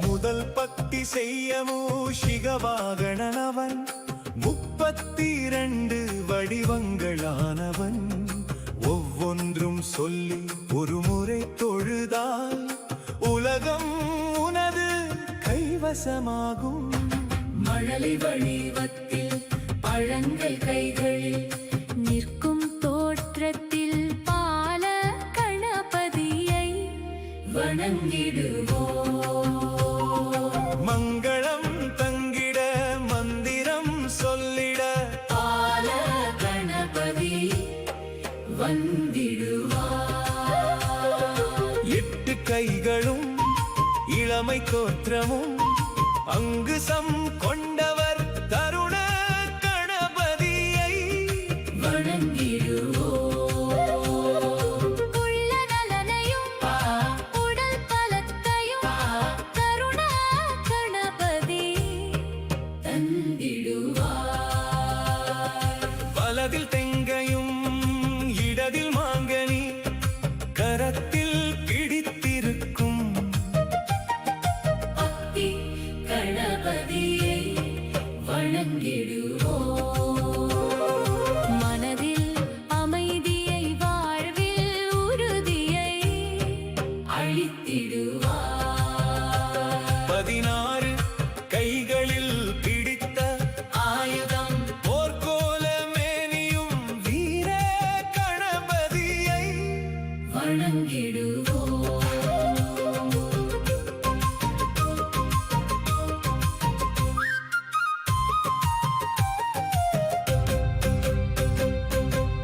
முதல் பக்தி செய்யமோ சிகவாகணனவன் 32 வடிவங்களானவன் ஒவ்வொன்றும் சொல்லி ஒரு முறை தொழுதால் உலகம் உனது கைவசமாகும். மழலை வடிவத்தில் பழங்கள் கைகளில் நிற்கும் தோற்றத்தில் பால கணபதியை வணங்கிடுவோம். மங்களம் தங்கிட மந்திரம் சொல்லிட பால கணபதி வந்திடுவார். 8 கைகளும் இளமை தோற்றமும் அங்குசம் கொண்டவர் தருண கணபதியை வணங்கிடுவோம். உள்ள நலனையும் உடல் பலத்தையும் தருண கணபதி தந்திடுவார். வலதில் தெங்கையும் இடதில் மாங்கனி கரத்தில் பிடித்திருக்கும் பக்தி கணபதியை வணங்கிடுவோம். மனதில் அமைதியை வாழ்வில் உறுதியை அளித்திடுவார். 16 கைகளில் பிடித்த ஆயுதம் போர்க்கோல மேனியும் வீர கணபதியை வணங்கிடுவோம்.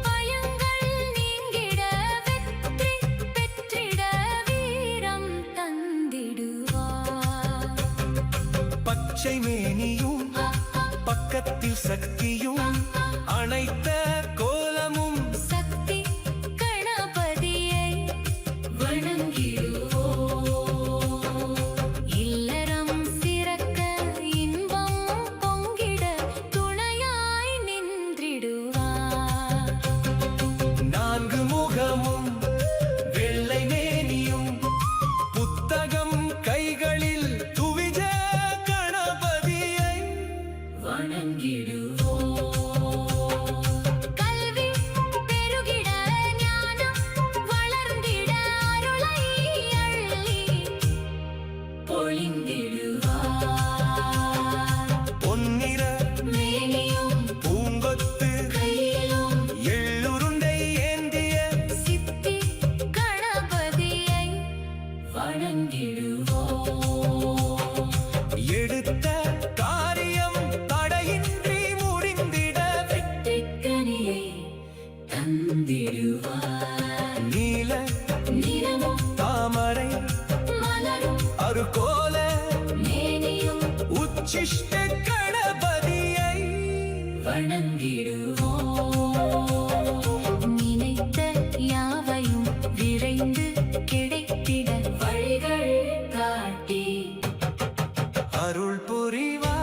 பயங்கள் நீங்கிட வெற்றி பெற்றிட வீரம் தந்திடுவார். பச்சை மேனியும் பக்கத்தில் சக்தியும் அனைத்த கோலமும் சக்தி கணபதியை வணங்கிடுவோம். இல்லறம் சிறக்க இன்பம் பொங்கிட துணையாய் நின்றிடுவார். 4 முகமும் வெள்ளை மேனியும் புத்தகம் கைகளில் துவிஜ கணபதியை வணங்கிடுவோம். கல்வி பெருகிட ஞானம் வளர்ந்திட அருளை அள்ளி பொழிந்திடுவார். பொன்னிற மேனியும் பூங்கொத்து கையிலும் எள்ளுருண்டை ஏந்திய சித்தி கணபதியை வணங்கிடுவோம். எடுத்த காரியம் தடையின்றி முடிந்திட வெற்றிக்கனியை தந்திடுவார். நீல நிறமும் தாமரை மலரும் அருகோல மேனியும் உச்சிஷ்ட கணபதியை வணங்கிடுவோம். நினைத்த யாவையும் விரைந்து கிடைத்திட வழிகள் காட்டி அருள் புரிவார்.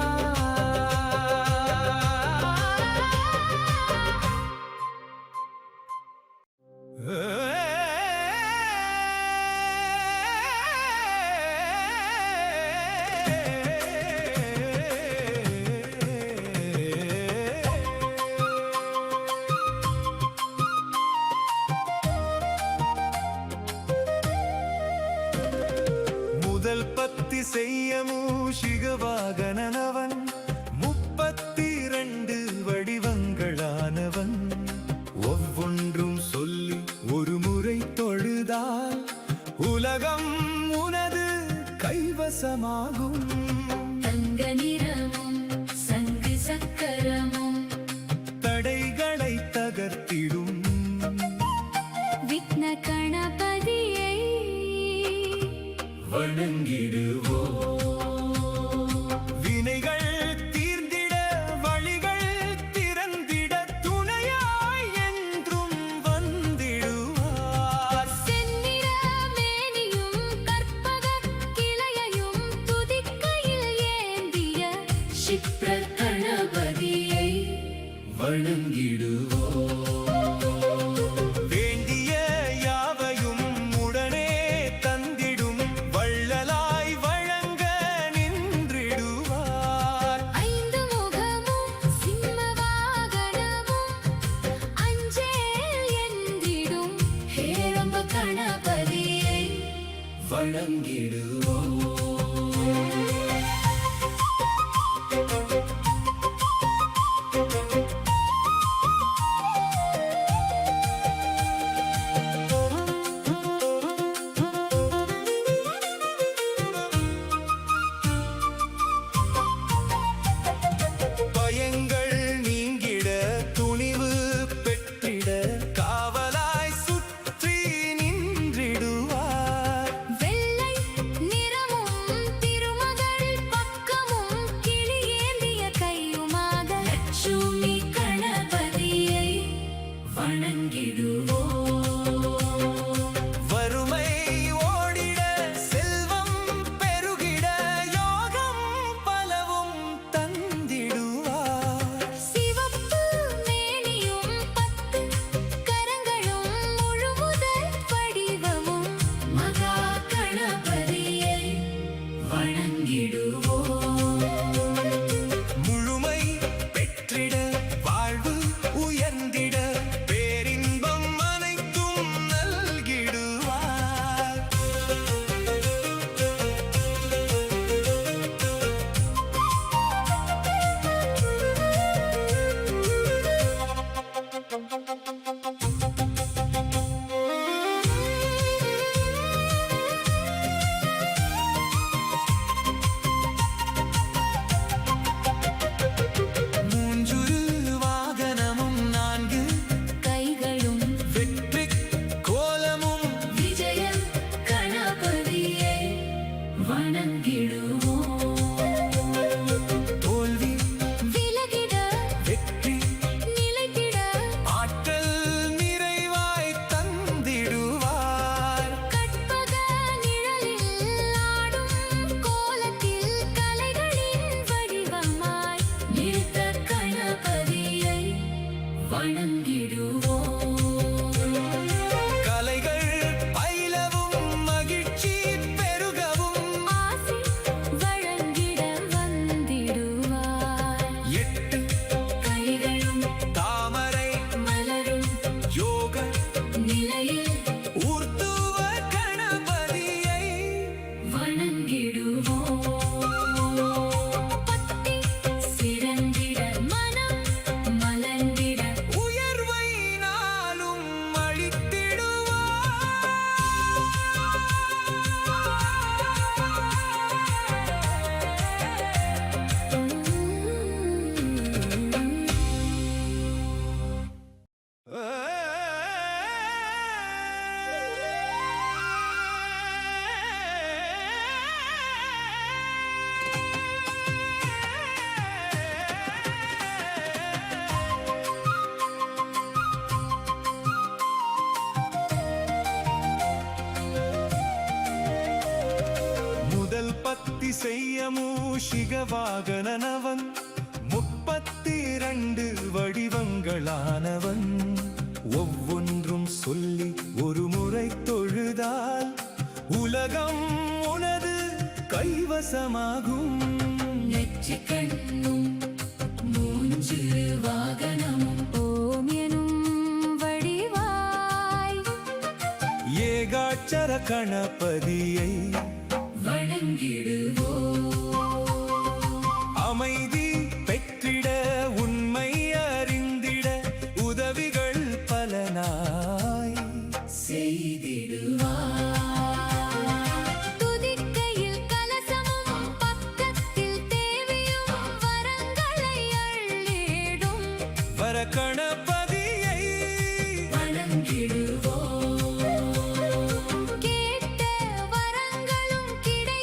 முதல் பக்தி செய்யமோ சிகவாகனவன் 32 வடிவங்களானவன் ஒவ்வொன்றும் சொல்லி ஒரு முறை தொழுதால் உலகம் உனது கைவசமாகும். தங்க நிறமும் சங்கு சக்கரமும் தடைகளை தகர்த்திடும் வணங்கிடுவோம். வினைகள் தீர்ந்திட வழிகள் திறந்திட துணையாய் என்றும் வந்திடுவார். செந்நிற மேனியும் கற்பகக் கிளையையும் துதிக்கையில் ஏந்திய க்ஷிப்ர கணபதியை வணங்கிடுவோம். வேண்டிய யாவையும் உடனே தந்திடும் வள்ளலாய் வழங்க நின்றிடுவார். ஐந்து முகமும் சிம்ம வாகனமும் அஞ்சேல் என்றிடும் ஹேரம்ப கணபதியை வணங்கிடுவோம். பயங்கள் நீங்கிட துணிவு பெற்றிட காவலாய் சுற்றி நின்றிடுவார். வெள்ளை நிறமும் திருமகள் பக்கமும் கிளி ஏந்திய கையுமாக லட்சுமி கணபதியை வணங்கிடுவோம். வறுமை ஓடிட செல்வம் பெருகிட யோகம் பலவும் தந்திடுவார். சிவப்பு மேனியும் 10 கரங்களும் முழுமுதல் வடிவமும் மகா கணபதியை வணங்கிடுவோம். முழுமை பெற்றிட வாழ்வு உயர்ந்திட பேரின்பம் அனைத்தும் நல்கிடுவார். மூஞ்சுரு வாகனமும் 4 கைகளும் வெற்றிக் கோலமும் விஜய கணபதியை வணங்கிடுவோம். தோல்வி விலகிட வெற்றி நிலைத்திட ஆற்றல் நிறைவாய் தந்திடுவார். கற்பக நிழலில் ஆடும் கோலத்தில் கலைகளின் வடிவமாய் நிறுத்த கணபதியை வணங்கிடுவோம். கலைகள் பயிலவும் மகிழ்ச்சி பெருகவும் ஆசி வழங்கிட வந்திடுவார். 8 கைகளும் தாமரை மலரும் யோக நிலையில் ஊர்த்துவ கணபதியை வணங்கிடுவோம். பக்தி சிறந்திட மனம் மலர்ந்திட உயர்வை நாளும் அளித்திடுவார். முதல் பத்தி செய்ய மூஷிக வாகனனவன் 32 வடிவங்களானவன். ஒவ்வொன்றும் சொல்லி ஒரு முறை தொழுதால் உலகம் உனது கைவசமாகும். நெற்றிக் கண்ணும் மூன்று வாகனமும் ஓம் எனும் வடிவாய் ஏகாட்சர கணபதியை வணங்கிடுவோம். அமைதி பெற்றிட உண்மை அறிந்திட உதவிகள் பலனாய் செய்திடுவார். துதிக்கையில் கலசமும் பக்கத்தில் தேவியும் வரங்களை அள்ளிடும் வர கணபதியை வணங்கிடுவோம். கேட்ட வரங்களும் கிடை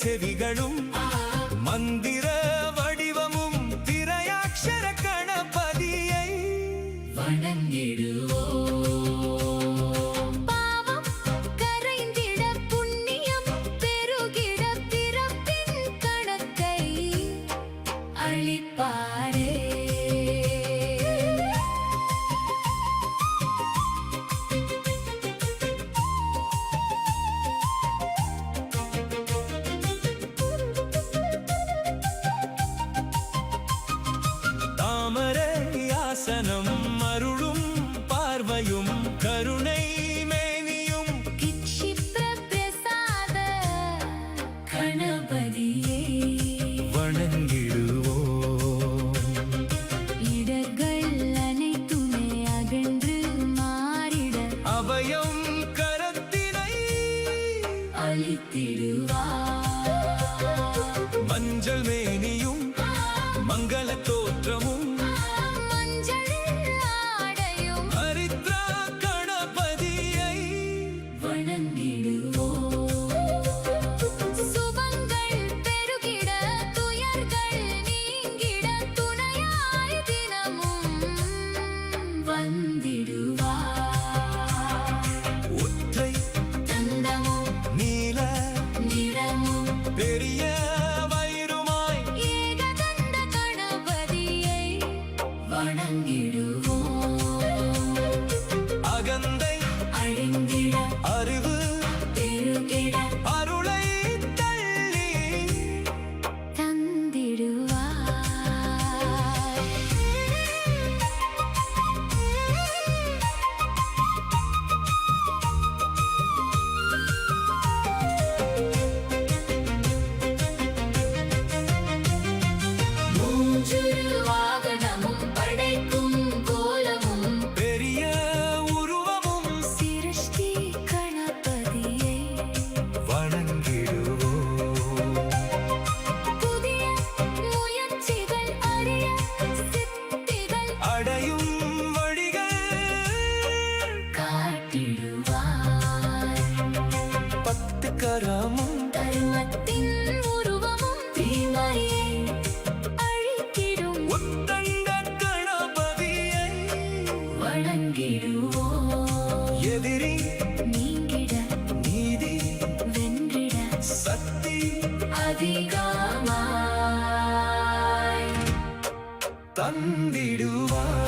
செவிகளும் மந்திர வடிவமும் திரையாட்சர கணபதியை வணங்கிடுவோம். பாவம் கரைந்திட புண்ணியம் பெருகிட பிறப்பின் கணக்கை அளிப்பாரே. தாமரையாசனம் அருளும் பார்வையும் கருணை மேனியும் கிச்சிப்ர பிரசாத கணபதியே வணங்கிடுவோம். இடர்கள் அனைத்துமே அகன்று மாறிட அபயம் கரத்தினை அளித்திடுவார். மஞ்சள் மேனியும் மங்கள தோற்றமும் மஞ்சள் ஆடையும் ஹரித்ரா கணபதியை வணங்கிடுவோம். சுபங்கள் பெருகிட துயர்கள் நீங்கிட துணையாய் தினமும் வந்திடுவார். ஒற்றை தந்தமும் நீல நிறமும் பெரிய வயிறுமாய் ஏகதந்த கணபதியை வணங்கிடுவோம். அகந்தை அழிந்திட அறிவு பெருகிட அருளை தள்ளி மூஞ்சுரு வாகனமும் படைக்கும் கோலமும் பெரிய உருவமும் சிருஷ்டி கணபதியை வணங்கிடுவோம். புதிய முயற்சிகள் அறிய சித்திகள் அடையும் வழிகள் காட்டிடுவார். 10 கரமும் தர்மத்தின் உருவமும் தீமையை அழித்திடும் உத்தண்ட கணபதியை வணங்கிடுவோம். எதிரி நீங்கிட நீதி வென்றிட சக்தி அதிகமாய் தந்திடுவார்.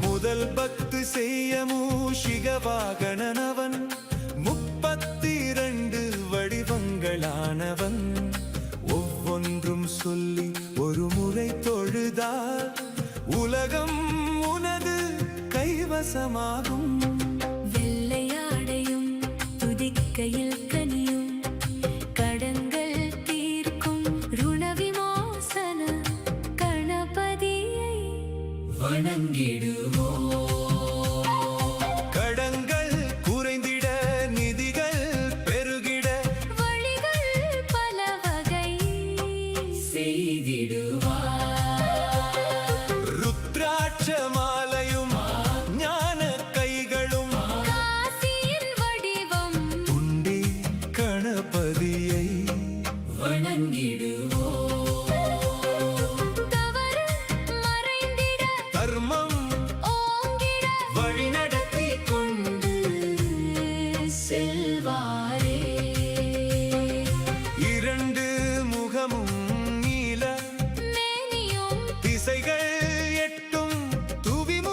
முதல் பக்து செய்ய மூஷிக வாகனனவன் 32 வடிவங்களானவன் ஒவ்வொன்றும் சொல்லி ஒரு முறை தொழுதால் உலகம் உனது கைவசமாகும். வெள்ளையாடையும் துதிக்கையில் கனியும் கடங்கள் தீர்க்கும் ருணவிமோசன கணபதியை வணங்கிடுவோம். கடங்கள் குறைந்திட நிதிகள் பெருகிட வழிகள் பல வகை செய்திடுவார். ருத்ராட்ச மாலையும் ஞான கைகளும் காசியின் வடிவம் உண்டி கணபதியை வணங்கிடுவோம். தவறு மறைந்திட தர்மம் ஓங்கிட வழிநடத்தி கொண்டு செல்வாரே. 2 முகமும் நீல மேனியும் திசைகள் 8 துவிமுக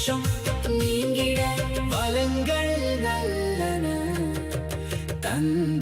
தோஷம் நீங்கிட வளங்கள் நல்லன தந்த